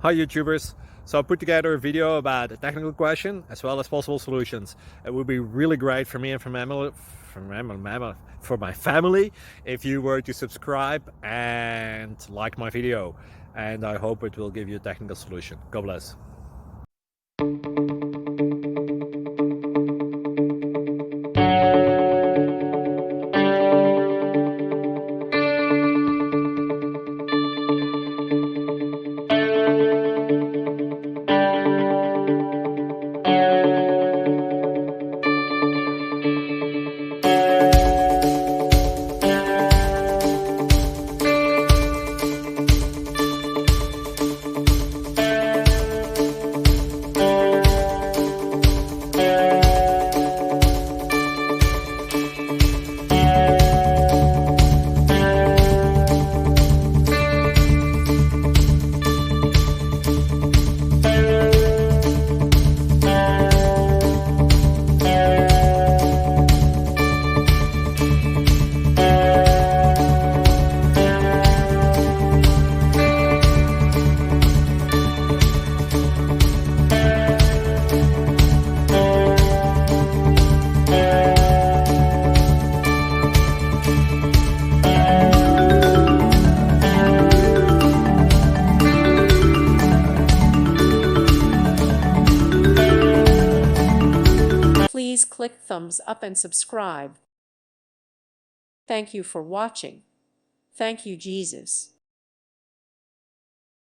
Hi YouTubers! So I put together a video about a technical question as well as possible solutions. It would be really great for me and for my family if you were to subscribe and like my video, and I hope it will give you a technical solution. God bless. Please click thumbs up and subscribe. Thank you for watching. Thank you, Jesus.